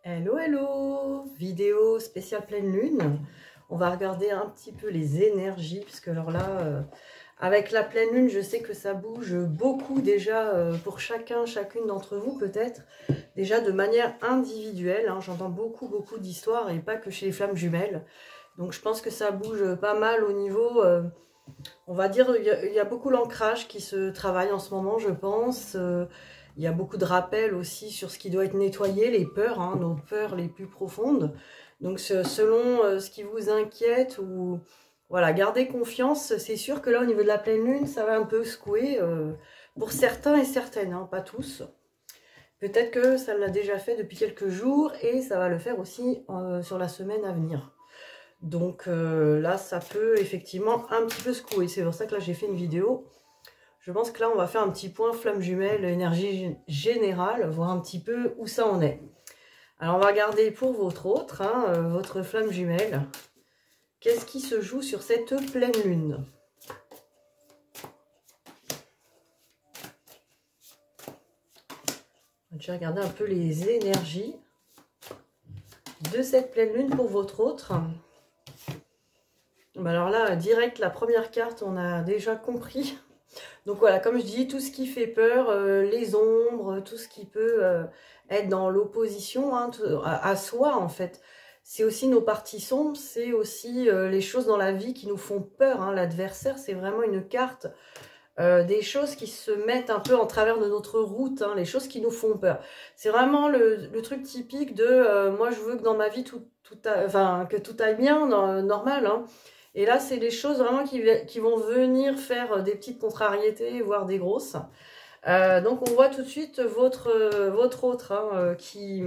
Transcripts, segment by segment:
Hello, hello! Vidéo spéciale pleine lune. On va regarder un petit peu les énergies, puisque alors là, avec la pleine lune, je sais que ça bouge beaucoup déjà pour chacune d'entre vous peut-être, déjà de manière individuelle. Hein, j'entends beaucoup d'histoires et pas que chez les flammes jumelles. Donc je pense que ça bouge pas mal au niveau, on va dire, il y a beaucoup l'ancrage qui se travaille en ce moment, je pense. Il y a beaucoup de rappels aussi sur ce qui doit être nettoyé, les peurs, hein, nos peurs les plus profondes. Donc selon ce qui vous inquiète, ou voilà, gardez confiance. C'est sûr que là, au niveau de la pleine lune, ça va un peu secouer pour certains et certaines, hein, pas tous. Peut-être que ça l'a déjà fait depuis quelques jours et ça va le faire aussi sur la semaine à venir. Donc là, ça peut effectivement un petit peu secouer. C'est pour ça que là, j'ai fait une vidéo. Je pense que là, on va faire un petit point flamme jumelle, énergie générale, voir un petit peu où ça en est. Alors, on va regarder pour votre autre, hein, votre flamme jumelle. Qu'est-ce qui se joue sur cette pleine lune? On va déjà regarder un peu les énergies de cette pleine lune pour votre autre. Alors là, direct, la première carte, on a déjà compris. Donc voilà, comme je dis, tout ce qui fait peur, les ombres, tout ce qui peut être dans l'opposition, hein, à soi en fait. C'est aussi nos parties sombres, c'est aussi les choses dans la vie qui nous font peur. Hein. L'adversaire, c'est vraiment une carte des choses qui se mettent un peu en travers de notre route, hein, les choses qui nous font peur. C'est vraiment le truc typique de moi je veux que dans ma vie que tout aille bien, normal, hein. Et là, c'est des choses vraiment qui vont venir faire des petites contrariétés, voire des grosses. Donc, on voit tout de suite votre autre, hein, qui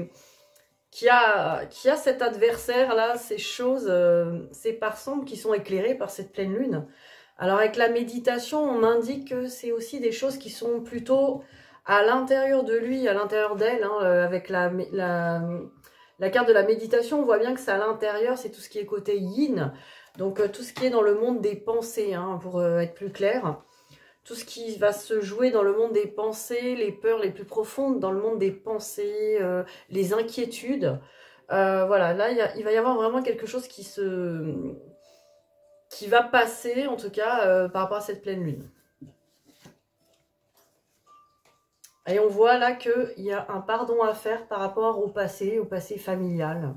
a cet adversaire-là, ces choses, ces parts sombres qui sont éclairées par cette pleine lune. Alors, avec la méditation, on m'indique que c'est aussi des choses qui sont plutôt à l'intérieur de lui, à l'intérieur d'elle, hein, avec la carte de la méditation, on voit bien que c'est à l'intérieur, c'est tout ce qui est côté yin. Donc, tout ce qui est dans le monde des pensées, hein, pour être plus clair. Tout ce qui va se jouer dans le monde des pensées, les peurs les plus profondes dans le monde des pensées, les inquiétudes. Voilà, là, il va y avoir vraiment quelque chose qui va passer, en tout cas, par rapport à cette pleine lune. Et on voit là qu'il y a un pardon à faire par rapport au passé familial.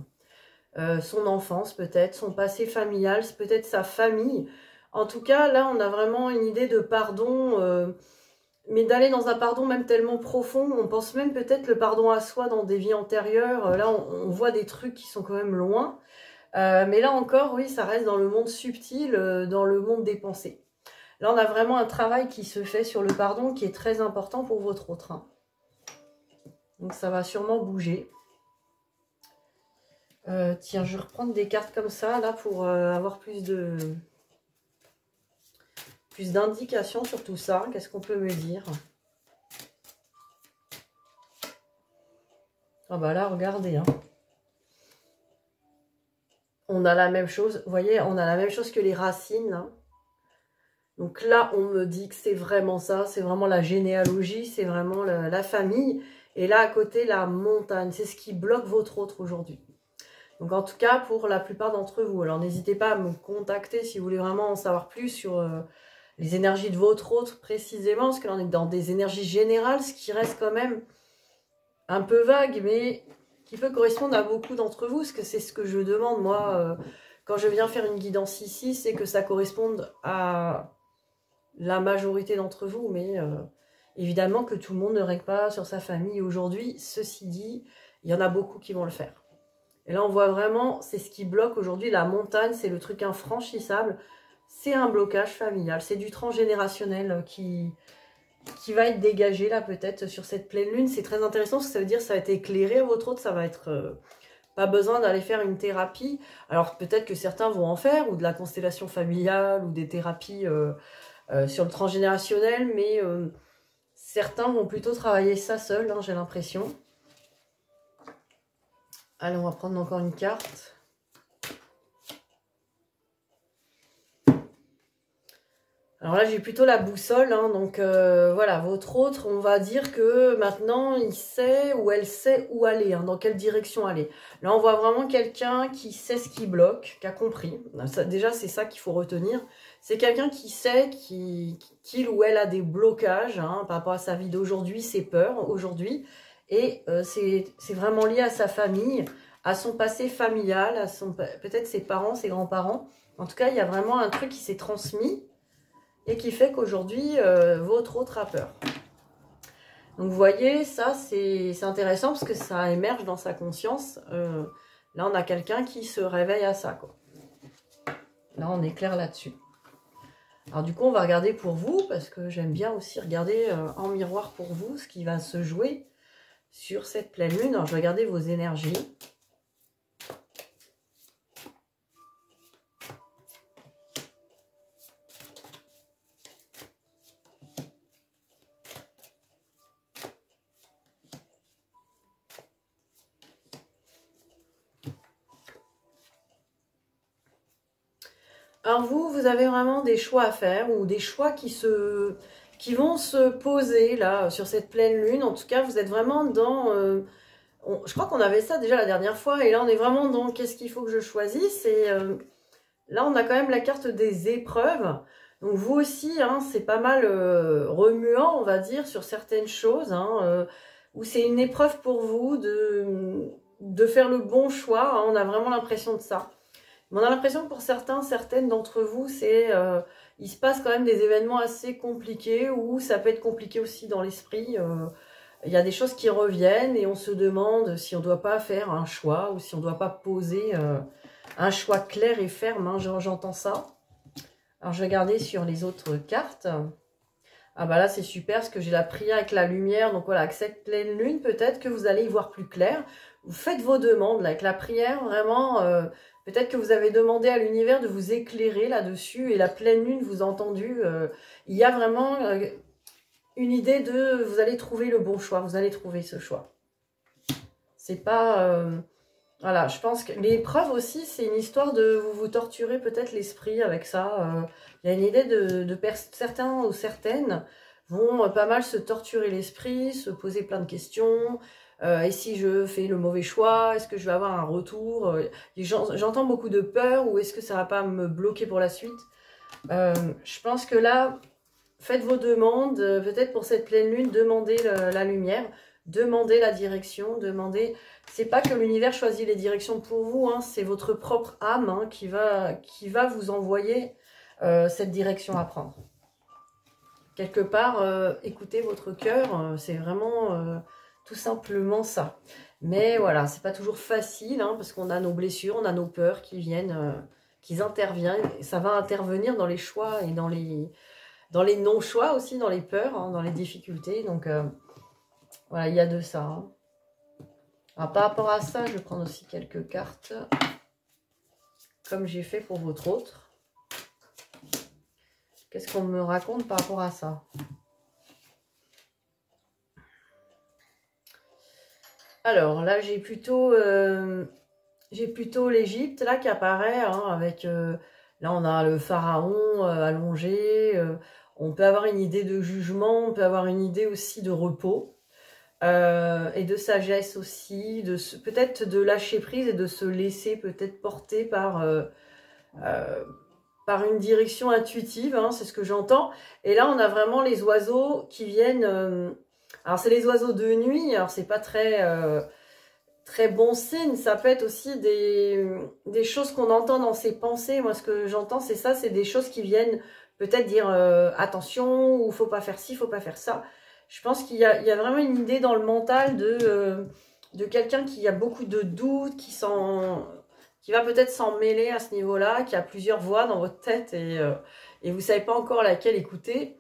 Son enfance peut-être, son passé familial, c'est peut-être sa famille. En tout cas, là, on a vraiment une idée de pardon, mais d'aller dans un pardon même tellement profond. On pense même peut-être le pardon à soi dans des vies antérieures. Là, on voit des trucs qui sont quand même loin. Mais là encore, oui, ça reste dans le monde subtil, dans le monde des pensées. Là, on a vraiment un travail qui se fait sur le pardon qui est très important pour votre autre. Hein. Donc, ça va sûrement bouger. Tiens, je vais reprendre des cartes comme ça, là, pour avoir plus d'indications sur tout ça. Qu'est-ce qu'on peut me dire? Ah bah là, regardez. Hein. On a la même chose. Vous voyez, on a la même chose que les racines. Là. Donc là, on me dit que c'est vraiment ça. C'est vraiment la généalogie. C'est vraiment la famille. Et là, à côté, la montagne. C'est ce qui bloque votre autre aujourd'hui. Donc en tout cas, pour la plupart d'entre vous. Alors n'hésitez pas à me contacter si vous voulez vraiment en savoir plus sur les énergies de votre autre précisément. Parce que là, on est dans des énergies générales, ce qui reste quand même un peu vague, mais qui peut correspondre à beaucoup d'entre vous. Parce que c'est ce que je demande, moi, quand je viens faire une guidance ici, c'est que ça corresponde à la majorité d'entre vous. Mais évidemment que tout le monde ne règle pas sur sa famille aujourd'hui. Ceci dit, il y en a beaucoup qui vont le faire. Et là, on voit vraiment, c'est ce qui bloque aujourd'hui. La montagne, c'est le truc infranchissable. C'est un blocage familial. C'est du transgénérationnel qui va être dégagé, là, peut-être, sur cette pleine lune. C'est très intéressant, parce que ça veut dire que ça va être éclairé. Votre autre, ça va être... pas besoin d'aller faire une thérapie. Alors, peut-être que certains vont en faire, ou de la constellation familiale, ou des thérapies sur le transgénérationnel. Mais certains vont plutôt travailler ça seul, hein, j'ai l'impression. Allez, on va prendre encore une carte. Alors Alors là, j'ai plutôt la boussole, hein, donc voilà, votre autre, on va dire que maintenant, il sait ou elle sait où aller, hein, dans quelle direction aller. Là, on voit vraiment quelqu'un qui sait ce qui bloque, qui a compris. Ça, déjà, c'est ça qu'il faut retenir. C'est quelqu'un qui sait qu'il ou elle a des blocages, hein, par rapport à sa vie d'aujourd'hui, ses peurs aujourd'hui. Et c'est vraiment lié à sa famille, à son passé familial, à peut-être ses parents, ses grands-parents. En tout cas, il y a vraiment un truc qui s'est transmis et qui fait qu'aujourd'hui, votre autre a peur. Donc, vous voyez, ça, c'est intéressant parce que ça émerge dans sa conscience. Là, on a quelqu'un qui se réveille à ça, quoi. Là, on est clair là-dessus. Alors, du coup, on va regarder pour vous parce que j'aime bien aussi regarder en miroir pour vous ce qui va se jouer sur cette pleine lune. Alors, je vais regarder vos énergies. Alors vous avez vraiment des choix à faire ou des choix qui vont se poser là sur cette pleine lune. En tout cas, vous êtes vraiment dans... je crois qu'on avait ça déjà la dernière fois et là on est vraiment dans qu'est-ce qu'il faut que je choisisse. Et là on a quand même la carte des épreuves. Donc vous aussi, hein, c'est pas mal remuant, on va dire, sur certaines choses. Hein, où c'est une épreuve pour vous de faire le bon choix. Hein, on a vraiment l'impression de ça. Mais on a l'impression que pour certaines d'entre vous, il se passe quand même des événements assez compliqués ou ça peut être compliqué aussi dans l'esprit. Il y a des choses qui reviennent et on se demande si on ne doit pas faire un choix ou si on ne doit pas poser un choix clair et ferme. Hein, j'entends ça. Alors, je vais regarder sur les autres cartes. Ah bah là, c'est super parce que j'ai la prière avec la lumière. Donc voilà, avec cette pleine lune, peut-être que vous allez y voir plus clair. Vous faites vos demandes là, avec la prière, vraiment... peut-être que vous avez demandé à l'univers de vous éclairer là-dessus et la pleine lune vous a entendu. Il y a vraiment une idée de... Vous allez trouver le bon choix, vous allez trouver ce choix. C'est pas... voilà, je pense que l'épreuve aussi, c'est une histoire de vous torturer peut-être l'esprit avec ça. Il y a une idée de certains ou certaines vont pas mal se torturer l'esprit, se poser plein de questions. Et si je fais le mauvais choix, est-ce que je vais avoir un retour? J'entends beaucoup de peur ou est-ce que ça va pas me bloquer pour la suite? Je pense que là, faites vos demandes. Peut-être pour cette pleine lune, demandez la lumière, demandez la direction, demandez... C'est pas que l'univers choisit les directions pour vous, hein, c'est votre propre âme hein, qui va vous envoyer cette direction à prendre. Quelque part, écoutez votre cœur, c'est vraiment... tout simplement ça. Mais voilà, c'est pas toujours facile, hein, parce qu'on a nos blessures, on a nos peurs qui viennent, qui interviennent. Ça va intervenir dans les choix et dans les non-choix aussi, dans les peurs, hein, dans les difficultés. Donc voilà, il y a de ça. Hein. Alors, par rapport à ça, je vais prendre aussi quelques cartes, comme j'ai fait pour votre autre. Qu'est-ce qu'on me raconte par rapport à ça ? Alors là, j'ai plutôt l'Égypte là qui apparaît hein, avec là on a le pharaon allongé. On peut avoir une idée de jugement, on peut avoir une idée aussi de repos et de sagesse aussi, peut-être de lâcher prise et de se laisser peut-être porter par une direction intuitive. Hein, c'est ce que j'entends. Et là, on a vraiment les oiseaux qui viennent. Alors c'est les oiseaux de nuit, alors c'est pas très bon signe, ça peut être aussi des choses qu'on entend dans ses pensées. Moi ce que j'entends c'est ça, c'est des choses qui viennent peut-être dire attention, ou faut pas faire ci, faut pas faire ça. Je pense qu'il y a vraiment une idée dans le mental de quelqu'un qui a beaucoup de doutes, qui va peut-être s'en mêler à ce niveau-là, qui a plusieurs voix dans votre tête et vous savez pas encore laquelle écouter.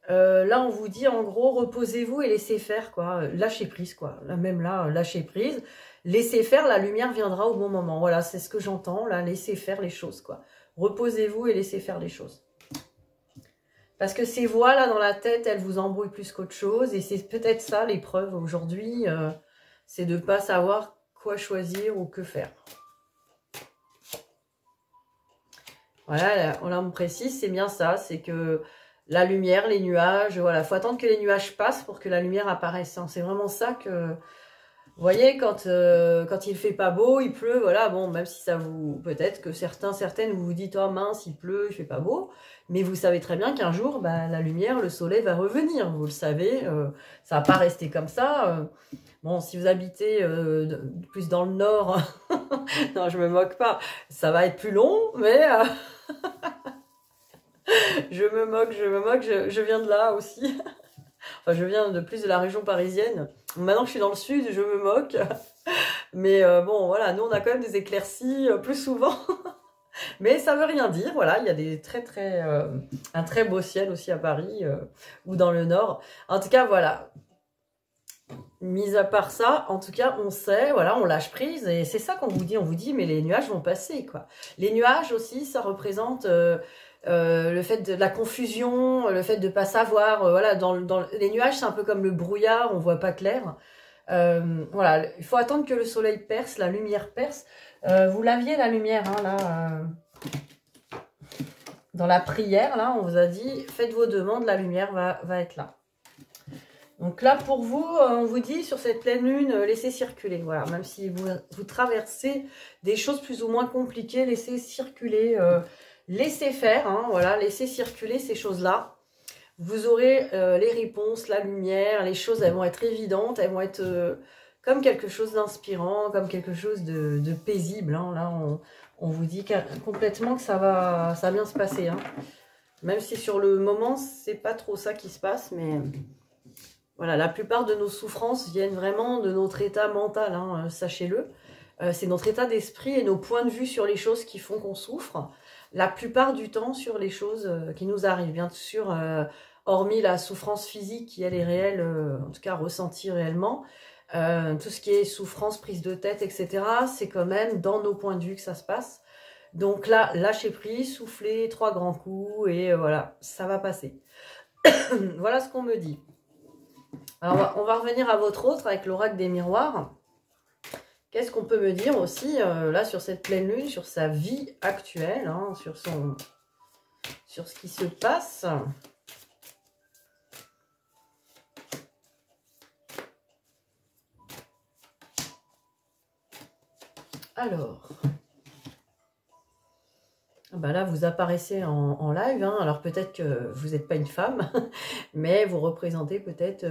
Là, on vous dit en gros, reposez-vous et laissez faire, quoi. Lâchez prise, quoi. Là, même là, lâchez prise. Laissez faire, la lumière viendra au bon moment. Voilà, c'est ce que j'entends, là. Laissez faire les choses, quoi. Reposez-vous et laissez faire les choses. Parce que ces voix, là, dans la tête, elles vous embrouillent plus qu'autre chose. Et c'est peut-être ça, l'épreuve aujourd'hui. C'est de ne pas savoir quoi choisir ou que faire. Voilà, là, on me précise, c'est bien ça. C'est que... la lumière, les nuages, voilà. Il faut attendre que les nuages passent pour que la lumière apparaisse. Hein. C'est vraiment ça que... Vous voyez, quand il fait pas beau, il pleut, voilà, bon, même si ça vous... Peut-être que certaines, vous vous dites, oh mince, il pleut, il fait pas beau. Mais vous savez très bien qu'un jour, bah, la lumière, le soleil va revenir. Vous le savez, ça va pas rester comme ça. Bon, si vous habitez plus dans le nord, non, je me moque pas, ça va être plus long, mais je me moque, je viens de là aussi. Enfin, je viens de plus de la région parisienne. Maintenant que je suis dans le sud, je me moque. Mais bon, voilà, nous on a quand même des éclaircies plus souvent. Mais ça veut rien dire, voilà, il y a des un très beau ciel aussi à Paris ou dans le nord. En tout cas, voilà. Mis à part ça, en tout cas, on sait, voilà, on lâche prise et c'est ça qu'on vous dit. On vous dit, mais les nuages vont passer, quoi. Les nuages aussi, ça représente le fait de la confusion, le fait de pas savoir. Voilà, les nuages, c'est un peu comme le brouillard, on voit pas clair. Voilà, il faut attendre que le soleil perce, la lumière perce. Vous l'aviez la lumière, hein, là, dans la prière, là, on vous a dit, faites vos demandes, la lumière va être là. Donc là, pour vous, on vous dit, sur cette pleine lune, laissez circuler. Voilà, même si vous traversez des choses plus ou moins compliquées, laissez circuler, laissez faire, hein, voilà, laissez circuler ces choses-là. Vous aurez les réponses, la lumière, les choses, elles vont être évidentes, elles vont être comme quelque chose d'inspirant, comme quelque chose de paisible. Hein. Là, on vous dit complètement que ça va bien se passer. Hein. Même si sur le moment, c'est pas trop ça qui se passe, mais... Voilà, la plupart de nos souffrances viennent vraiment de notre état mental, hein, sachez-le. C'est notre état d'esprit et nos points de vue sur les choses qui font qu'on souffre. La plupart du temps sur les choses qui nous arrivent. Bien sûr, hormis la souffrance physique qui, elle, est réelle, en tout cas ressentie réellement. Tout ce qui est souffrance, prise de tête, etc., c'est quand même dans nos points de vue que ça se passe. Donc là, lâchez prise, soufflez 3 grands coups et voilà, ça va passer. Voilà ce qu'on me dit. Alors, on va revenir à votre autre avec l'oracle des miroirs. Qu'est-ce qu'on peut me dire aussi, là, sur cette pleine lune, sur sa vie actuelle, hein, sur ce qui se passe. Alors, bah là, vous apparaissez en live. Hein. Alors, peut-être que vous n'êtes pas une femme, mais vous représentez peut-être...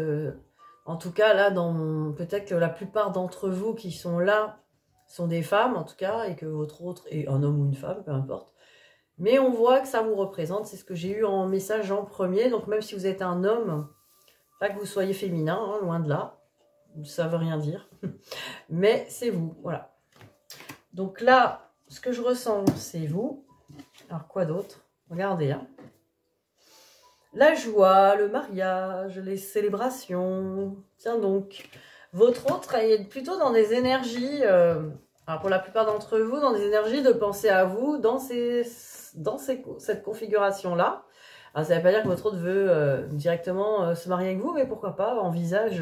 en tout cas, là, peut-être que la plupart d'entre vous qui sont là sont des femmes, en tout cas, et que votre autre est un homme ou une femme, peu importe. Mais on voit que ça vous représente. C'est ce que j'ai eu en message en premier. Donc, même si vous êtes un homme, pas que vous soyez féminin, hein, loin de là. Ça veut rien dire. Mais c'est vous, voilà. Donc là, ce que je ressens, c'est vous. Alors, quoi d'autre? Regardez, hein. La joie, le mariage, les célébrations. Tiens donc, votre autre est plutôt dans des énergies, alors pour la plupart d'entre vous, dans des énergies de penser à vous dans cette configuration-là. Alors ça ne veut pas dire que votre autre veut directement se marier avec vous, mais pourquoi pas, envisage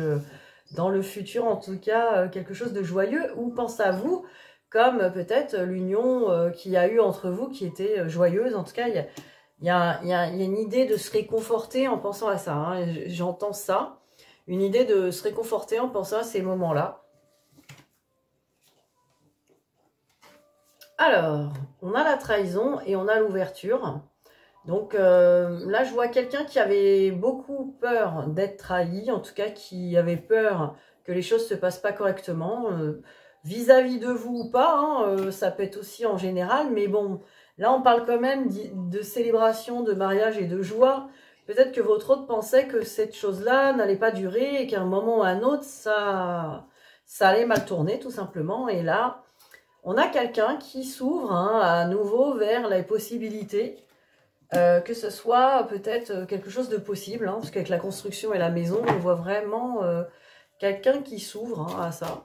dans le futur en tout cas quelque chose de joyeux ou pense à vous comme peut-être l'union qu'il y a eu entre vous qui était joyeuse. En tout cas, il y a une idée de se réconforter en pensant à ça. Hein. J'entends ça. Une idée de se réconforter en pensant à ces moments-là. Alors, on a la trahison et on a l'ouverture. Donc là, je vois quelqu'un qui avait beaucoup peur d'être trahi. En tout cas, qui avait peur que les choses ne se passent pas correctement. Vis-à-vis de vous ou pas, hein, ça peut être aussi en général. Mais bon... Là, on parle quand même de célébration, de mariage et de joie. Peut-être que votre autre pensait que cette chose-là n'allait pas durer et qu'à un moment ou à un autre, ça allait mal tourner, tout simplement. Et là, on a quelqu'un qui s'ouvre hein, à nouveau vers les possibilités, que ce soit peut-être quelque chose de possible, hein, parce qu'avec la construction et la maison, on voit vraiment quelqu'un qui s'ouvre hein, à ça.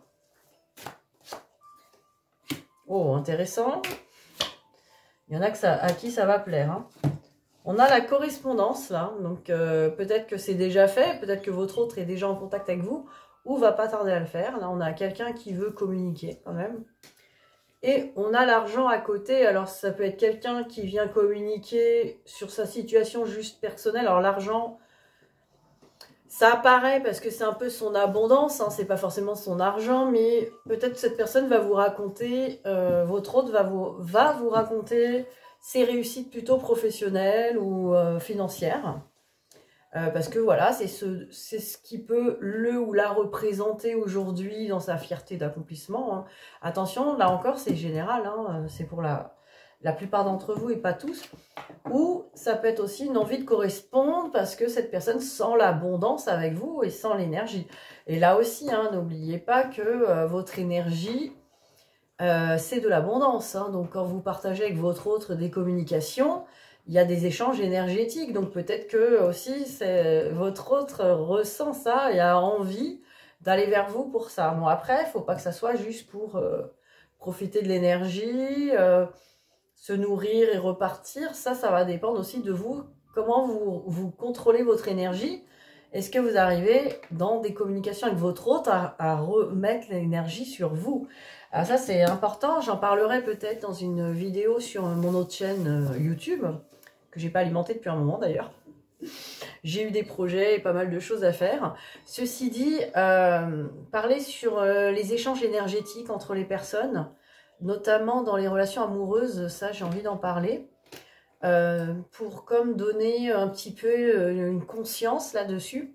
Oh, intéressant. Il y en a à qui ça va plaire. Hein. On a la correspondance là, donc peut-être que c'est déjà fait, peut-être que votre autre est déjà en contact avec vous, ou va pas tarder à le faire. Là, on a quelqu'un qui veut communiquer quand même. Et on a l'argent à côté. Alors, ça peut être quelqu'un qui vient communiquer sur sa situation juste personnelle. Alors, l'argent, ça apparaît parce que c'est un peu son abondance. Hein, c'est pas forcément son argent. Mais peut-être cette personne va vous raconter, votre hôte va vous raconter ses réussites plutôt professionnelles ou financières. Parce que voilà, c'est ce qui peut le ou la représenter aujourd'hui dans sa fierté d'accomplissement. Hein. Attention, là encore, c'est général, hein, c'est pour la plupart d'entre vous et pas tous. Ou ça peut être aussi une envie de correspondre parce que cette personne sent l'abondance avec vous et sent l'énergie. Et là aussi, hein, n'oubliez pas que votre énergie, c'est de l'abondance. Hein. Donc quand vous partagez avec votre autre des communications, il y a des échanges énergétiques, donc peut-être que aussi votre autre ressent ça et a envie d'aller vers vous pour ça. Bon, après, il ne faut pas que ça soit juste pour profiter de l'énergie, se nourrir et repartir. Ça va dépendre aussi de vous, comment vous contrôlez votre énergie. Est-ce que vous arrivez dans des communications avec votre autre à remettre l'énergie sur vous? Alors ça, c'est important. J'en parlerai peut-être dans une vidéo sur mon autre chaîne YouTube, que j'ai pas alimentée depuis un moment d'ailleurs. J'ai eu des projets et pas mal de choses à faire. Ceci dit, parler sur les échanges énergétiques entre les personnes, notamment dans les relations amoureuses, ça j'ai envie d'en parler, pour comme donner un petit peu une conscience là-dessus,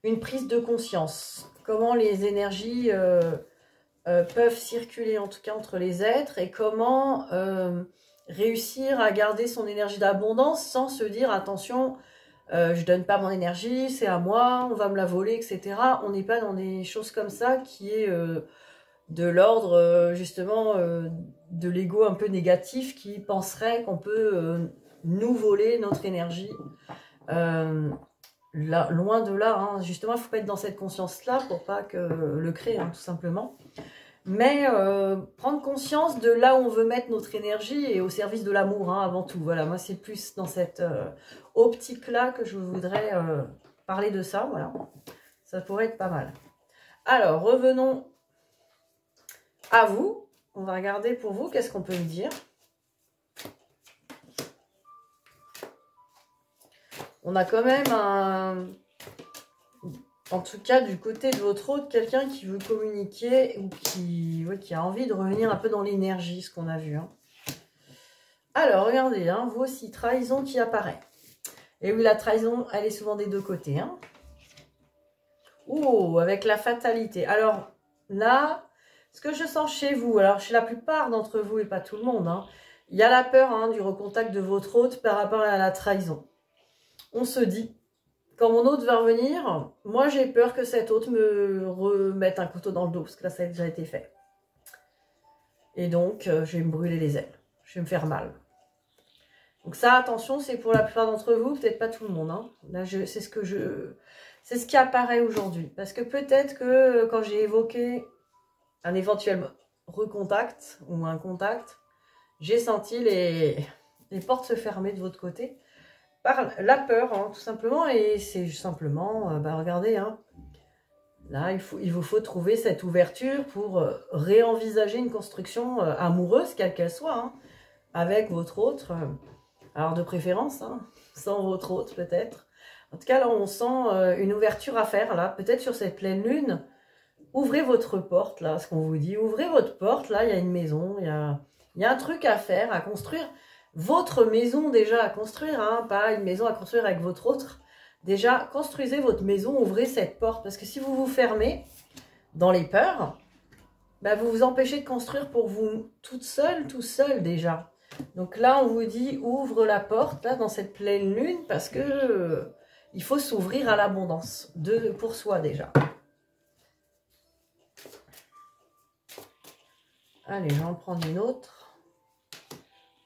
une prise de conscience. Comment les énergies peuvent circuler en tout cas entre les êtres et comment réussir à garder son énergie d'abondance sans se dire attention, je donne pas mon énergie, c'est à moi, on va me la voler, etc. On n'est pas dans des choses comme ça qui est de l'ordre justement de l'ego un peu négatif qui penserait qu'on peut nous voler notre énergie. Là, loin de là, hein. Justement, il faut pas être dans cette conscience-là pour pas que le créer, hein, tout simplement. Mais prendre conscience de là où on veut mettre notre énergie et au service de l'amour, hein, avant tout. Voilà, moi c'est plus dans cette optique-là que je voudrais parler de ça. Voilà, ça pourrait être pas mal. Alors, revenons à vous. On va regarder pour vous, qu'est-ce qu'on peut me dire. On a quand même en tout cas du côté de votre autre, quelqu'un qui veut communiquer ou qui a envie de revenir un peu dans l'énergie, ce qu'on a vu. Hein. Alors, regardez, hein, vous aussi, trahison qui apparaît. Et oui, la trahison, elle est souvent des deux côtés. Hein. Oh, avec la fatalité. Alors, là, ce que je sens chez vous, alors chez la plupart d'entre vous et pas tout le monde, hein, il y a la peur hein, du recontact de votre hôte par rapport à la trahison. On se dit, quand mon hôte va revenir, moi j'ai peur que cet hôte me remette un couteau dans le dos, parce que là ça a déjà été fait. Et donc, je vais me brûler les ailes, je vais me faire mal. Donc ça, attention, c'est pour la plupart d'entre vous, peut-être pas tout le monde. Hein. Là, c'est ce qui apparaît aujourd'hui. Parce que peut-être que quand j'ai évoqué un éventuel recontact ou un contact, j'ai senti les portes se fermer de votre côté. Par la peur, hein, tout simplement, et c'est simplement, regardez, hein, là, il vous faut trouver cette ouverture pour réenvisager une construction amoureuse, quelle qu'elle soit, hein, avec votre autre, alors de préférence, hein, sans votre autre peut-être. En tout cas, là, on sent une ouverture à faire, là, peut-être sur cette pleine lune. Ouvrez votre porte, là, ce qu'on vous dit, ouvrez votre porte, là, il y a une maison, il y a un truc à faire, à construire. Votre maison déjà à construire, hein, pas une maison à construire avec votre autre. Déjà, construisez votre maison, ouvrez cette porte. Parce que si vous vous fermez dans les peurs, vous vous empêchez de construire pour vous toute seule, tout seul déjà. Donc là, on vous dit, ouvre la porte, là, dans cette pleine lune, parce que il faut s'ouvrir à l'abondance, pour soi déjà. Allez, je vais en prendre une autre.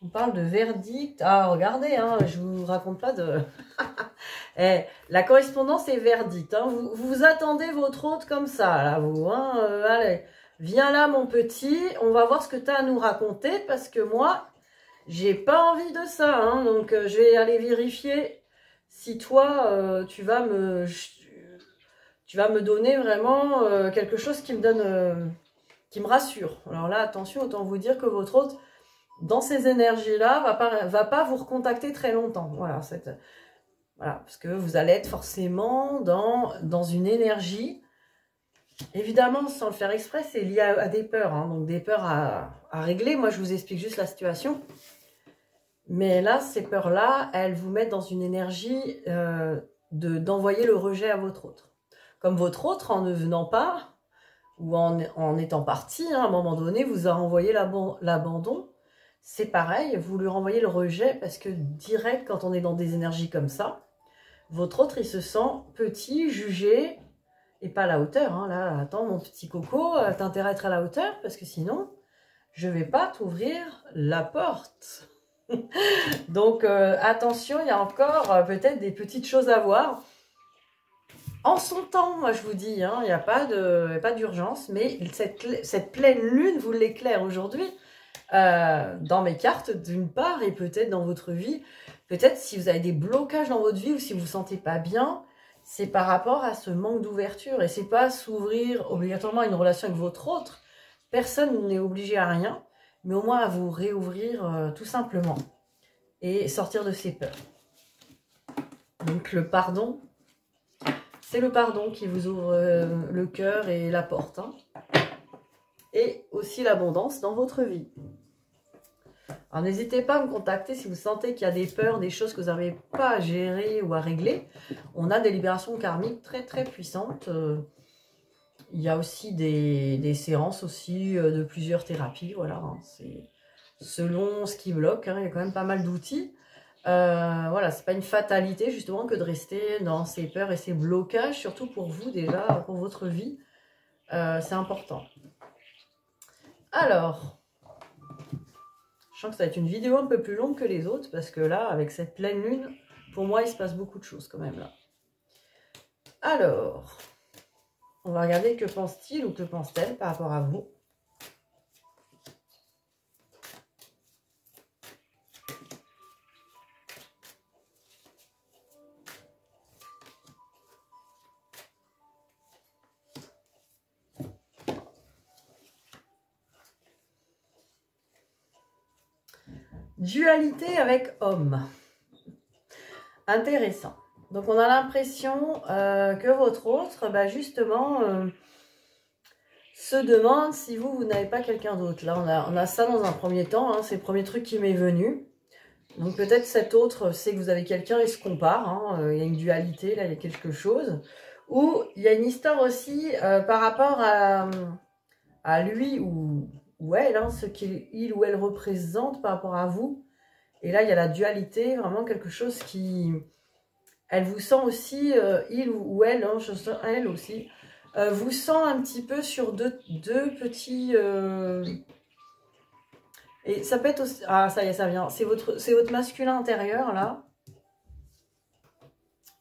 On parle de verdict. Ah, regardez, hein, je vous raconte pas de... la correspondance est verdict. Hein. Vous attendez votre hôte comme ça, là, vous. Hein, allez, viens là, mon petit. On va voir ce que tu as à nous raconter, parce que moi, j'ai pas envie de ça. Hein, donc, je vais aller vérifier si toi, tu vas me donner vraiment quelque chose qui me donne qui me rassure. Alors là, attention, autant vous dire que votre hôte, dans ces énergies-là, va pas vous recontacter très longtemps. Voilà, voilà, parce que vous allez être forcément dans une énergie. Évidemment, sans le faire exprès, c'est lié à des peurs, hein, donc des peurs à régler. Moi, je vous explique juste la situation. Mais là, ces peurs-là, elles vous mettent dans une énergie d'envoyer le rejet à votre autre. Comme votre autre, en ne venant pas, ou en étant parti, hein, à un moment donné, vous a renvoyé l'abandon. C'est pareil, vous lui renvoyez le rejet parce que direct, quand on est dans des énergies comme ça, votre autre, il se sent petit, jugé, et pas à la hauteur. Hein. Là, attends, mon petit coco, t'as intérêt à être à la hauteur parce que sinon, je vais pas t'ouvrir la porte. Donc, attention, il y a encore peut-être des petites choses à voir. En son temps, moi je vous dis, hein, il n'y a pas d'urgence, mais cette pleine lune vous l'éclaire aujourd'hui dans mes cartes d'une part et peut-être dans votre vie. Peut-être si vous avez des blocages dans votre vie ou si vous ne vous sentez pas bien, c'est par rapport à ce manque d'ouverture. Et c'est pas s'ouvrir obligatoirement à une relation avec votre autre. Personne n'est obligé à rien, mais au moins à vous réouvrir tout simplement et sortir de ses peurs. Donc le pardon. C'est le pardon qui vous ouvre le cœur et la porte. Hein. Et aussi l'abondance dans votre vie. Alors n'hésitez pas à me contacter si vous sentez qu'il y a des peurs, des choses que vous n'arrivez pas à gérer ou à régler. On a des libérations karmiques très très puissantes. Il y a aussi des séances aussi de plusieurs thérapies. Voilà, hein. C'est selon ce qui bloque. Hein. Il y a quand même pas mal d'outils. Voilà, c'est pas une fatalité justement que de rester dans ces peurs et ces blocages, surtout pour vous déjà, pour votre vie, c'est important. Alors, je sens que ça va être une vidéo un peu plus longue que les autres, parce que là, avec cette pleine lune, pour moi, il se passe beaucoup de choses quand même là. Alors, on va regarder que pense-t-il ou que pense-t-elle par rapport à vous. Dualité avec homme. Intéressant. Donc, on a l'impression que votre autre, bah, justement, se demande si vous n'avez pas quelqu'un d'autre. Là, on a ça dans un premier temps. Hein, c'est le premier truc qui m'est venu. Donc, peut-être cet autre sait que vous avez quelqu'un et se compare. Hein, il y a une dualité, là, il y a quelque chose. Ou il y a une histoire aussi par rapport à lui ou elle, hein, ce qu'il ou elle représente par rapport à vous. Et là, il y a la dualité, vraiment quelque chose qui... Elle vous sent aussi, il ou elle, hein, je sens elle aussi, vous sent un petit peu sur deux petits... Et ça peut être aussi... Ah, ça y est, ça vient. C'est votre masculin intérieur, là.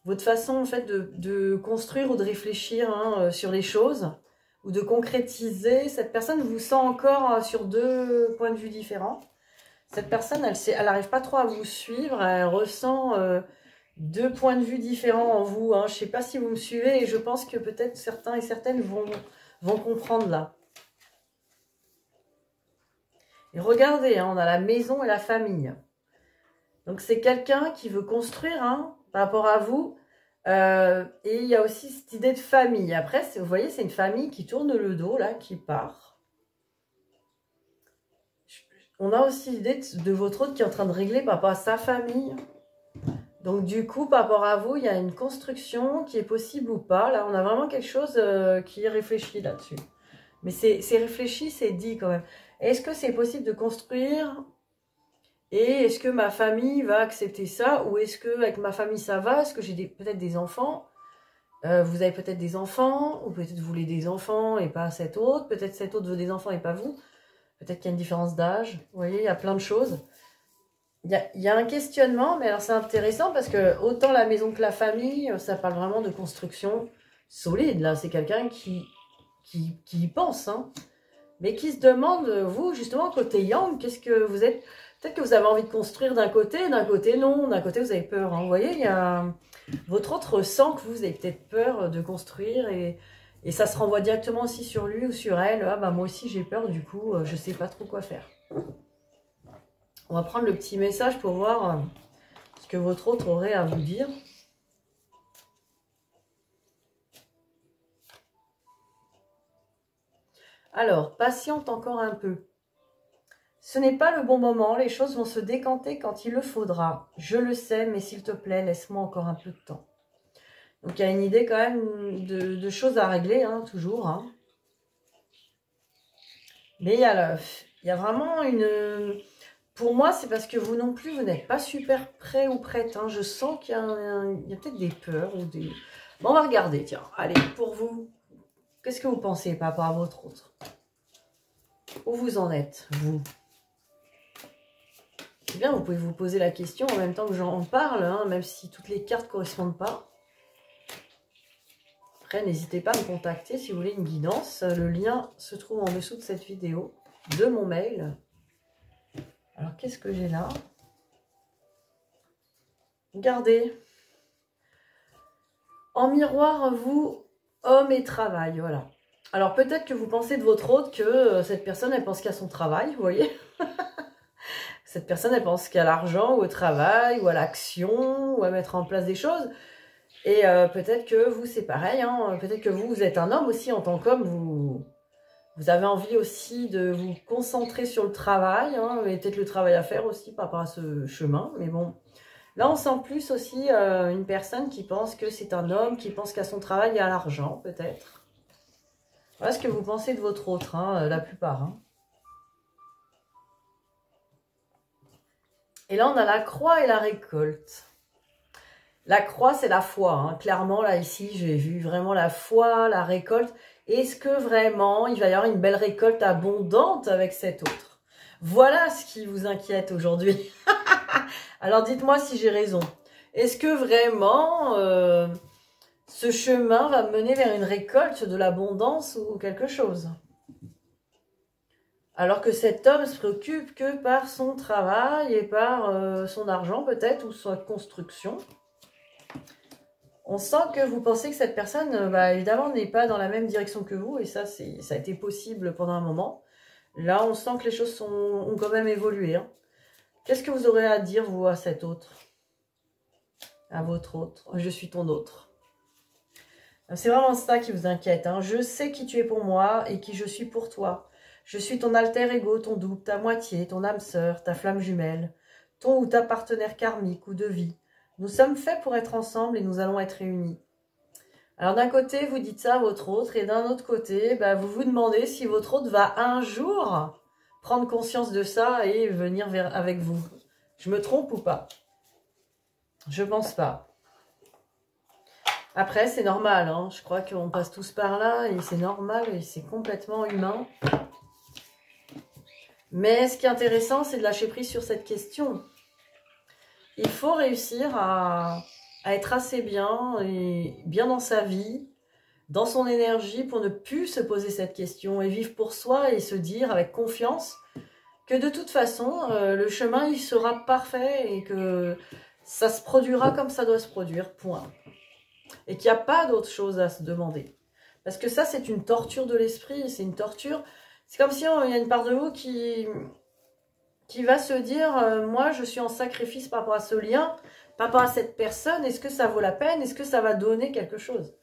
Votre façon, en fait, de construire ou de réfléchir hein, sur les choses, ou de concrétiser. Cette personne vous sent encore sur deux points de vue différents. Cette personne, elle n'arrive pas trop à vous suivre. Elle ressent deux points de vue différents en vous. Hein. Je ne sais pas si vous me suivez et je pense que peut-être certains et certaines vont comprendre là. Et regardez, hein, on a la maison et la famille. Donc, c'est quelqu'un qui veut construire hein, par rapport à vous. Et il y a aussi cette idée de famille. Après, vous voyez, c'est une famille qui tourne le dos, là, qui part. On a aussi l'idée de votre autre qui est en train de régler par rapport à sa famille. Donc, du coup, par rapport à vous, il y a une construction qui est possible ou pas. Là, on a vraiment quelque chose qui est réfléchi là-dessus. Mais c'est réfléchi, c'est dit quand même. Est-ce que c'est possible de construire? Et est-ce que ma famille va accepter ça? Ou est-ce que avec ma famille ça va? Est-ce que j'ai peut-être des enfants? Vous avez peut-être des enfants? Ou peut-être vous voulez des enfants et pas cet autre? Peut-être cet autre veut des enfants et pas vous? Peut-être qu'il y a une différence d'âge. Vous voyez, il y a plein de choses. Il y a un questionnement, mais alors c'est intéressant parce que autant la maison que la famille, ça parle vraiment de construction solide. Là, c'est quelqu'un qui y pense, hein, mais qui se demande, vous, justement, côté yang, qu'est-ce que vous êtes... Peut-être que vous avez envie de construire d'un côté non, d'un côté vous avez peur. Hein. Vous voyez, votre autre ressent que vous avez peut-être peur de construire et Et ça se renvoie directement aussi sur lui ou sur elle. Ah bah moi aussi j'ai peur, du coup, je sais pas trop quoi faire. On va prendre le petit message pour voir ce que votre autre aurait à vous dire. Alors, patiente encore un peu. Ce n'est pas le bon moment, les choses vont se décanter quand il le faudra. Je le sais, mais s'il te plaît, laisse-moi encore un peu de temps. Donc, il y a une idée quand même de choses à régler, hein, toujours. Hein. Mais il y a vraiment une... Pour moi, c'est parce que vous non plus, vous n'êtes pas super prêt ou prête. Hein. Je sens qu'il y a peut-être des peurs ou des... Bon, on va regarder, tiens. Allez, pour vous, qu'est-ce que vous pensez par rapport à votre autre? Où vous en êtes, vous? C'est bien, vous pouvez vous poser la question en même temps que j'en parle, hein, même si toutes les cartes ne correspondent pas. Après, n'hésitez pas à me contacter si vous voulez une guidance. Le lien se trouve en dessous de cette vidéo, de mon mail. Alors, qu'est-ce que j'ai là? Regardez. En miroir, vous, homme et travail, voilà. Alors, peut-être que vous pensez de votre autre que cette personne, elle pense qu'à son travail, vous voyez. Cette personne, elle pense qu'à l'argent, ou au travail, ou à l'action, ou à mettre en place des choses. Et peut-être que vous, c'est pareil. Hein, peut-être que vous êtes un homme aussi, en tant qu'homme, vous avez envie aussi de vous concentrer sur le travail. Hein, et peut-être le travail à faire aussi par rapport à ce chemin. Mais bon, là, on sent plus aussi une personne qui pense que c'est un homme, qui pense qu'à son travail et à l'argent, peut-être. Voilà ce que vous pensez de votre autre, hein, la plupart. Hein. Et là, on a la croix et la récolte. La croix, c'est la foi. Hein. Clairement, là, ici, j'ai vu vraiment la foi, la récolte. Est-ce que vraiment, il va y avoir une belle récolte abondante avec cet autre? Voilà ce qui vous inquiète aujourd'hui. Alors, dites-moi si j'ai raison. Est-ce que vraiment, ce chemin va mener vers une récolte de l'abondance ou quelque chose? Alors que cet homme se préoccupe que par son travail et par son argent peut-être ou sa construction. On sent que vous pensez que cette personne, évidemment, n'est pas dans la même direction que vous. Et ça, ça a été possible pendant un moment. Là, on sent que les choses ont quand même évolué. Hein. Qu'est-ce que vous aurez à dire, vous, à cet autre? À votre autre. Je suis ton autre. C'est vraiment ça qui vous inquiète. Hein. Je sais qui tu es pour moi et qui je suis pour toi. Je suis ton alter ego, ton double, ta moitié, ton âme sœur, ta flamme jumelle, ton ou ta partenaire karmique ou de vie. Nous sommes faits pour être ensemble et nous allons être réunis. Alors d'un côté, vous dites ça à votre autre et d'un autre côté, vous vous demandez si votre autre va un jour prendre conscience de ça et venir avec vous. Je me trompe ou pas? Je pense pas. Après, c'est normal, hein. Je crois qu'on passe tous par là et c'est normal et c'est complètement humain. Mais ce qui est intéressant, c'est de lâcher prise sur cette question. Il faut réussir à être assez bien et bien dans sa vie, dans son énergie pour ne plus se poser cette question et vivre pour soi et se dire avec confiance que de toute façon, le chemin il sera parfait et que ça se produira comme ça doit se produire, point. Et qu'il n'y a pas d'autre chose à se demander. Parce que ça, c'est une torture de l'esprit, c'est une torture. C'est comme si il y a une part de vous qui va se dire, moi, je suis en sacrifice par rapport à ce lien, par rapport à cette personne, est-ce que ça vaut la peine? Est-ce que ça va donner quelque chose?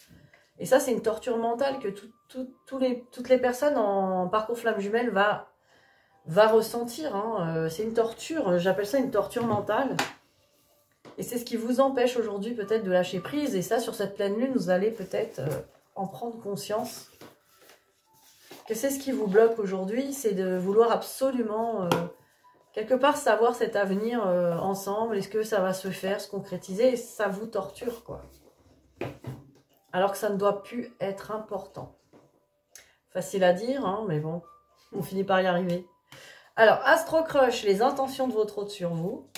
Et ça, c'est une torture mentale que toutes les personnes en parcours flamme jumelle va ressentir. Hein. C'est une torture, j'appelle ça une torture mentale. Et c'est ce qui vous empêche aujourd'hui peut-être de lâcher prise. Et ça, sur cette pleine lune, vous allez peut-être en prendre conscience. Que c'est ce qui vous bloque aujourd'hui, c'est de vouloir absolument, quelque part, savoir cet avenir ensemble. Est-ce que ça va se faire, se concrétiser? Et ça vous torture, quoi. Alors que ça ne doit plus être important. Facile à dire, hein, mais bon, on finit par y arriver. Alors, Astro Crush, les intentions de votre autre sur vous.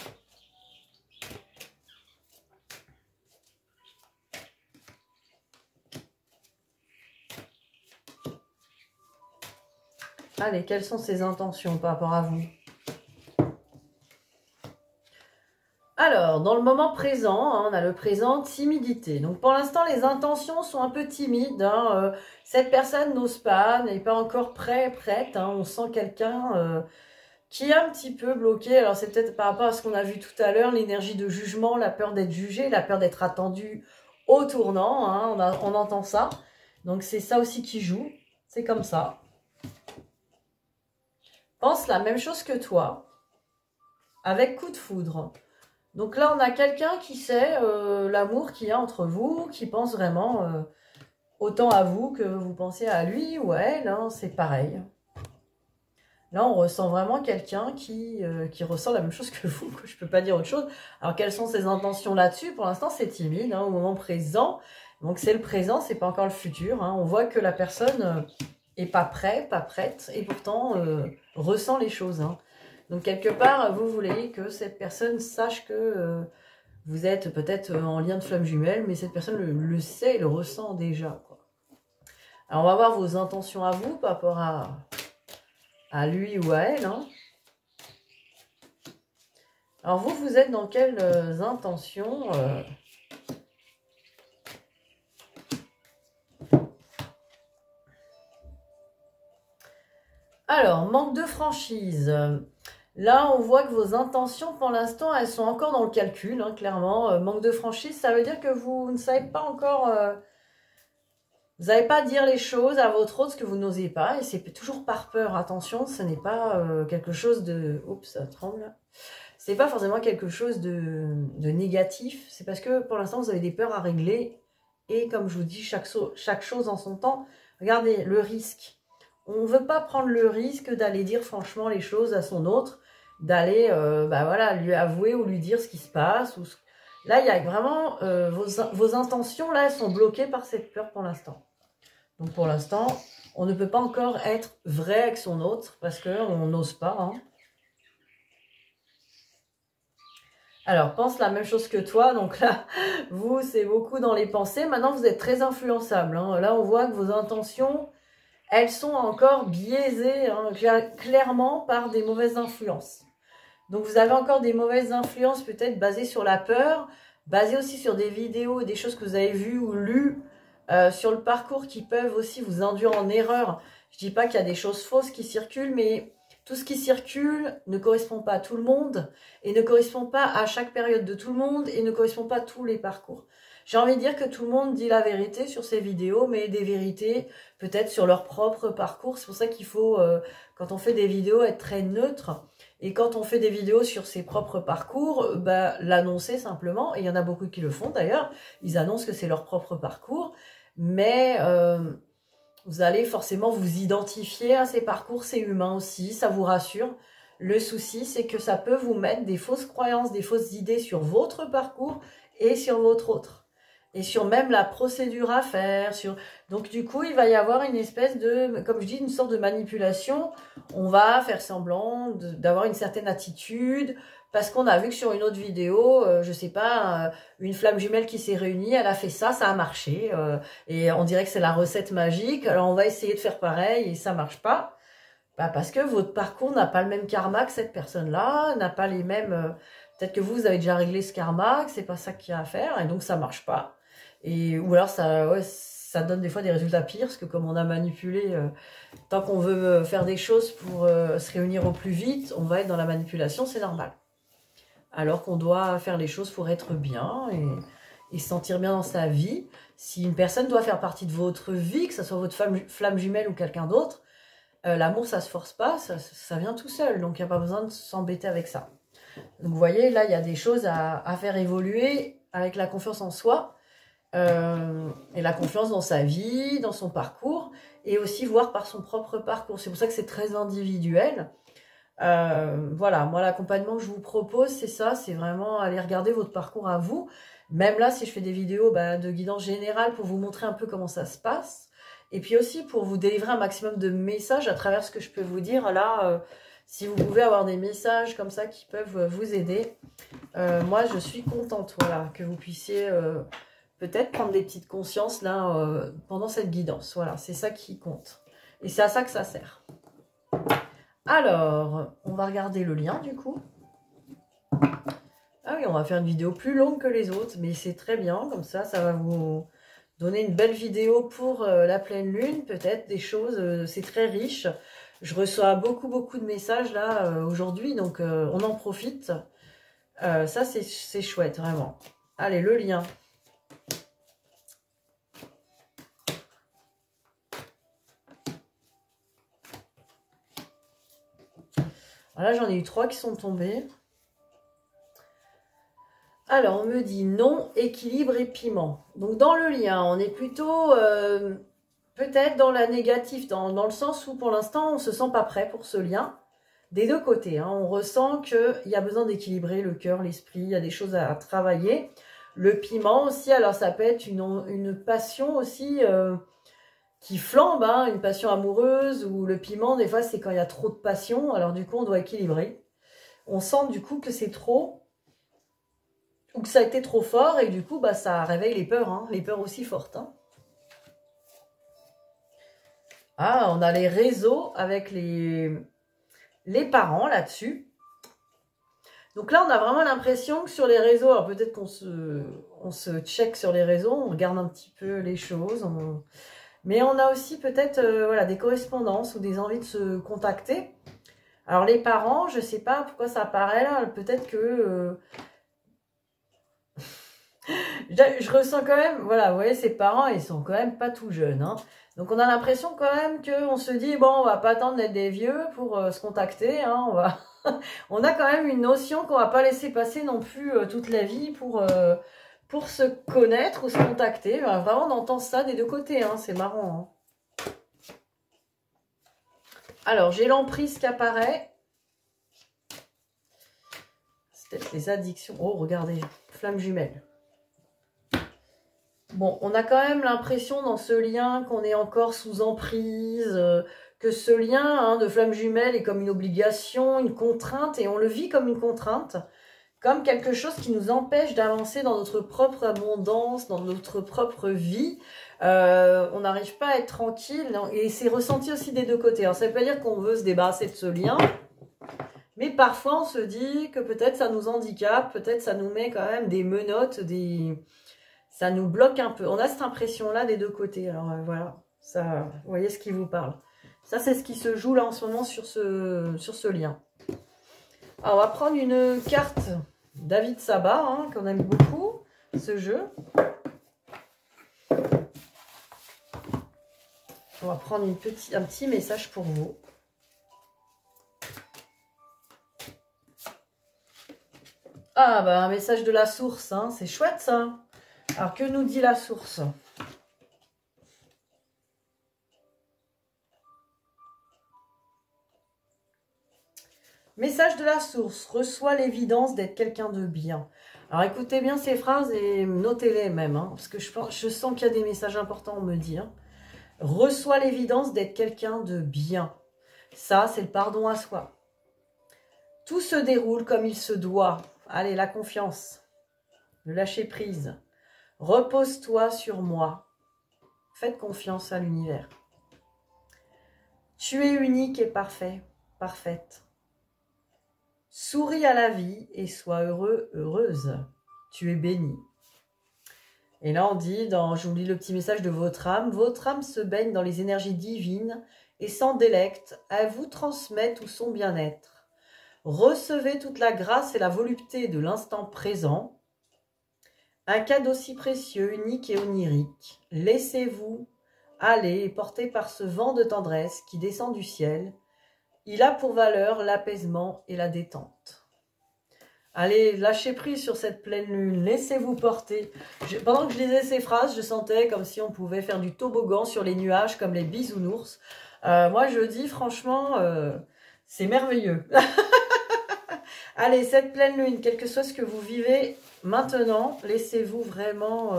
Allez, quelles sont ses intentions par rapport à vous? Alors, dans le moment présent, hein, on a le présent, timidité. Donc, pour l'instant, les intentions sont un peu timides. Hein, cette personne n'ose pas, n'est pas encore prête. Hein, on sent quelqu'un qui est un petit peu bloqué. Alors, c'est peut-être par rapport à ce qu'on a vu tout à l'heure, l'énergie de jugement, la peur d'être jugé, la peur d'être attendu au tournant. Hein, on entend ça. Donc, c'est ça aussi qui joue. C'est comme ça. Pense la même chose que toi, avec coup de foudre. Donc là, on a quelqu'un qui sait l'amour qu'il y a entre vous, qui pense vraiment autant à vous que vous pensez à lui ou à elle. Hein, c'est pareil. Là, on ressent vraiment quelqu'un qui ressent la même chose que vous. Je ne peux pas dire autre chose. Alors, quelles sont ses intentions là-dessus? Pour l'instant, c'est timide, hein, au moment présent. Donc, c'est le présent, c'est pas encore le futur. Hein. On voit que la personne est pas prête, et pourtant ressent les choses. Hein. Donc, quelque part, vous voulez que cette personne sache que vous êtes peut-être en lien de flamme jumelle, mais cette personne le sait et le ressent déjà. Quoi. Alors, on va voir vos intentions à vous par rapport à lui ou à elle. Hein. Alors, vous êtes dans quelles intentions Alors, manque de franchise. Là, on voit que vos intentions, pour l'instant, elles sont encore dans le calcul, hein, clairement. Manque de franchise, ça veut dire que vous ne savez pas encore... vous n'avez pas à dire les choses à votre autre, ce que vous n'osez pas. Et c'est toujours par peur. Attention, ce n'est pas quelque chose de... Oups, ça tremble. C'est pas forcément quelque chose de négatif. C'est parce que, pour l'instant, vous avez des peurs à régler. Et comme je vous dis, chaque chose en son temps. Regardez, le risque. On ne veut pas prendre le risque d'aller dire franchement les choses à son autre, d'aller voilà, lui avouer ou lui dire ce qui se passe. Là, il y a vraiment vos intentions, là, elles sont bloquées par cette peur pour l'instant. Donc pour l'instant, on ne peut pas encore être vrai avec son autre parce qu'on n'ose pas. Hein. Alors, pense la même chose que toi. Donc là, vous, c'est beaucoup dans les pensées. Maintenant, vous êtes très influençable. Hein. Là, on voit que vos intentions... elles sont encore biaisées hein, clairement par des mauvaises influences. Donc vous avez encore des mauvaises influences peut-être basées sur la peur, basées aussi sur des vidéos et des choses que vous avez vues ou lues sur le parcours qui peuvent aussi vous induire en erreur. Je ne dis pas qu'il y a des choses fausses qui circulent, mais tout ce qui circule ne correspond pas à tout le monde et ne correspond pas à chaque période de tout le monde et ne correspond pas à tous les parcours. J'ai envie de dire que tout le monde dit la vérité sur ces vidéos, mais des vérités peut-être sur leur propre parcours. C'est pour ça qu'il faut, quand on fait des vidéos, être très neutre. Et quand on fait des vidéos sur ses propres parcours, l'annoncer simplement. Et il y en a beaucoup qui le font d'ailleurs. Ils annoncent que c'est leur propre parcours. Mais vous allez forcément vous identifier à ces parcours. C'est humain aussi, ça vous rassure. Le souci, c'est que ça peut vous mettre des fausses croyances, des fausses idées sur votre parcours et sur votre autre. Et sur même la procédure à faire. Donc du coup, il va y avoir une espèce de, comme je dis, une sorte de manipulation. On va faire semblant d'avoir une certaine attitude, parce qu'on a vu que sur une autre vidéo, je sais pas, une flamme jumelle qui s'est réunie, elle a fait ça, ça a marché. Et on dirait que c'est la recette magique. Alors on va essayer de faire pareil et ça marche pas. Parce que votre parcours n'a pas le même karma que cette personne-là, n'a pas les mêmes... peut-être que vous avez déjà réglé ce karma, que c'est pas ça qu'il y a à faire, et donc ça marche pas. Ou alors ça donne des fois des résultats pires, parce que comme on a manipulé, tant qu'on veut faire des choses pour se réunir au plus vite, on va être dans la manipulation, c'est normal. Alors qu'on doit faire les choses pour être bien et se sentir bien dans sa vie. Si une personne doit faire partie de votre vie, que ce soit votre flamme jumelle ou quelqu'un d'autre, l'amour, ça se force pas, ça vient tout seul. Donc, il n'y a pas besoin de s'embêter avec ça. Donc, vous voyez, là, il y a des choses à faire évoluer avec la confiance en soi et la confiance dans sa vie, dans son parcours, et aussi voir par son propre parcours. C'est pour ça que c'est très individuel. Voilà, moi, l'accompagnement que je vous propose, c'est ça, c'est vraiment aller regarder votre parcours à vous. Même là, si je fais des vidéos de guidance générale pour vous montrer un peu comment ça se passe, et puis aussi pour vous délivrer un maximum de messages à travers ce que je peux vous dire. Là, si vous pouvez avoir des messages comme ça qui peuvent vous aider, moi je suis contente, voilà, que vous puissiez peut-être prendre des petites consciences là pendant cette guidance. Voilà, c'est ça qui compte. Et c'est à ça que ça sert. Alors, on va regarder le lien du coup. Ah oui, on va faire une vidéo plus longue que les autres, mais c'est très bien, comme ça va vous donner une belle vidéo pour la pleine lune, peut-être des choses, c'est très riche. Je reçois beaucoup de messages là aujourd'hui, donc on en profite. Ça, c'est chouette, vraiment. Allez, le lien. Là, j'en ai eu 3 qui sont tombés. Alors, on me dit non, équilibre et piment. Donc, dans le lien, on est plutôt peut-être dans la négative, dans le sens où, pour l'instant, on ne se sent pas prêt pour ce lien. Des deux côtés, hein. On ressent qu'il y a besoin d'équilibrer le cœur, l'esprit, il y a des choses à travailler. Le piment aussi, alors ça peut être une passion aussi qui flambe, hein, une passion amoureuse, ou le piment, des fois, c'est quand il y a trop de passion, alors du coup, on doit équilibrer. On sent du coup que c'est trop, ou que ça a été trop fort, et du coup, bah, ça réveille les peurs aussi fortes. Hein. Ah, on a les réseaux avec les parents là-dessus. Donc là, on a vraiment l'impression que sur les réseaux, alors peut-être qu'on se check sur les réseaux, on regarde un petit peu les choses, mais on a aussi peut-être voilà, des correspondances ou des envies de se contacter. Alors les parents, je ne sais pas pourquoi ça apparaît là, peut-être que... je ressens quand même, voilà, vous voyez, ces parents, ils sont quand même pas tout jeunes. Hein. Donc on a l'impression quand même qu'on se dit, bon, on va pas attendre d'être des vieux pour se contacter, hein, on a quand même une notion qu'on va pas laisser passer non plus toute la vie pour se connaître ou se contacter. Enfin, vraiment, on entend ça des deux côtés, hein, c'est marrant. Hein. Alors, j'ai l'emprise qui apparaît. C'est peut-être les addictions. Oh, regardez, flamme jumelle. Bon, on a quand même l'impression dans ce lien qu'on est encore sous emprise, que ce lien hein, de flamme jumelle est comme une obligation, une contrainte, et on le vit comme une contrainte, comme quelque chose qui nous empêche d'avancer dans notre propre abondance, dans notre propre vie. On n'arrive pas à être tranquille, non, et c'est ressenti aussi des deux côtés. Alors, ça ne veut pas dire qu'on veut se débarrasser de ce lien, mais parfois on se dit que peut-être ça nous handicape, peut-être ça nous met quand même des menottes, ça nous bloque un peu. On a cette impression-là des deux côtés. Alors voilà, ça, vous voyez ce qui vous parle. Ça, c'est ce qui se joue là en ce moment sur ce lien. Alors, on va prendre une carte David Sabat, hein, qu'on aime beaucoup, ce jeu. On va prendre un petit message pour vous. Ah, bah un message de la source, hein, c'est chouette ça. Alors, que nous dit la source? Message de la source. Reçois l'évidence d'être quelqu'un de bien. Alors, écoutez bien ces phrases et notez-les même, hein, parce que je sens qu'il y a des messages importants à me dire. Reçois l'évidence d'être quelqu'un de bien. Ça, c'est le pardon à soi. Tout se déroule comme il se doit. Allez, la confiance. Le lâcher prise. Repose-toi sur moi. Faites confiance à l'univers. Tu es unique et parfait, parfaite. Souris à la vie et sois heureux, heureuse. Tu es béni. Et là, on dit, je vous lis le petit message de votre âme. Votre âme se baigne dans les énergies divines et s'en délecte. Elle vous transmet tout son bien-être. Recevez toute la grâce et la volupté de l'instant présent. Un cadeau si précieux, unique et onirique. Laissez-vous aller et porter par ce vent de tendresse qui descend du ciel. Il a pour valeur l'apaisement et la détente. Allez, lâchez prise sur cette pleine lune, laissez-vous porter. Pendant que je lisais ces phrases, je sentais comme si on pouvait faire du toboggan sur les nuages comme les bisounours. Moi, je dis franchement, c'est merveilleux. Allez, cette pleine lune, quel que soit ce que vous vivez maintenant, laissez-vous vraiment...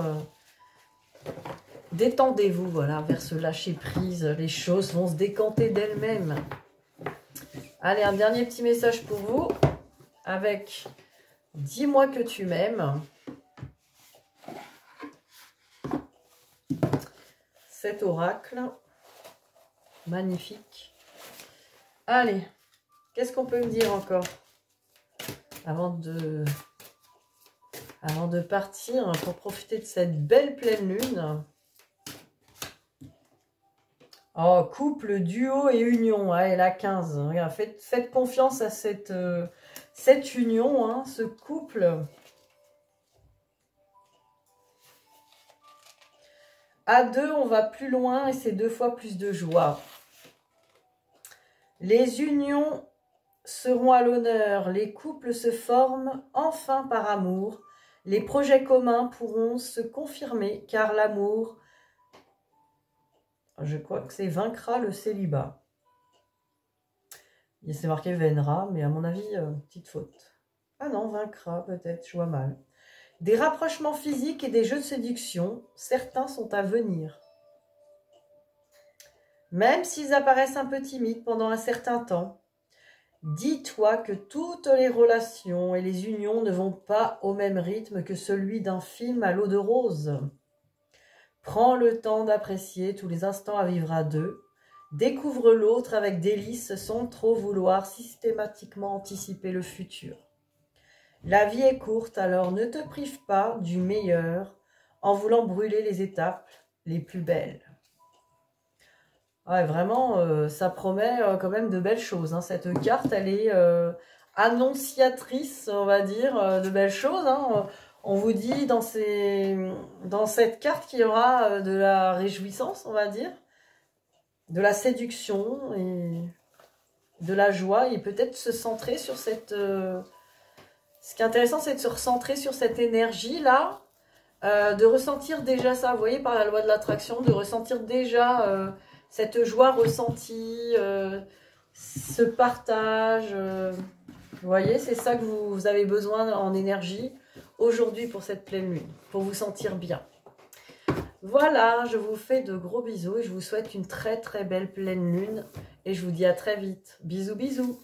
détendez-vous, voilà, vers ce lâcher prise. Les choses vont se décanter d'elles-mêmes. Allez, un dernier petit message pour vous. Avec « Dis-moi que tu m'aimes ». Cet oracle. Magnifique. Allez, qu'est-ce qu'on peut me dire encore avant de Avant de partir pour profiter de cette belle pleine lune. Oh, couple, duo et union. Ouais, la 15. Regarde, faites confiance à cette union, hein, ce couple. À deux, on va plus loin et c'est 2 fois plus de joie. Les unions seront à l'honneur. Les couples se forment enfin par amour. Les projets communs pourront se confirmer car l'amour, je crois que c'est vaincra le célibat. C'est marqué vaincra, mais à mon avis, petite faute. Ah non, vaincra peut-être, je vois mal. Des rapprochements physiques et des jeux de séduction, certains sont à venir. Même s'ils apparaissent un peu timides pendant un certain temps, dis-toi que toutes les relations et les unions ne vont pas au même rythme que celui d'un film à l'eau de rose. Prends le temps d'apprécier tous les instants à vivre à deux. Découvre l'autre avec délice sans trop vouloir systématiquement anticiper le futur. La vie est courte, alors ne te prive pas du meilleur en voulant brûler les étapes les plus belles. Ouais, vraiment, ça promet quand même de belles choses. Hein. Cette carte, elle est annonciatrice, on va dire, de belles choses. Hein. On vous dit dans cette carte qu'il y aura de la réjouissance, on va dire, de la séduction et de la joie. Et peut-être se centrer sur cette... Ce qui est intéressant, c'est de se recentrer sur cette énergie-là, de ressentir déjà ça, vous voyez, par la loi de l'attraction, de ressentir déjà... cette joie ressentie, ce partage, vous voyez, c'est ça que vous avez besoin en énergie aujourd'hui pour cette pleine lune, pour vous sentir bien. Voilà, je vous fais de gros bisous et je vous souhaite une très très belle pleine lune et je vous dis à très vite. Bisous bisous.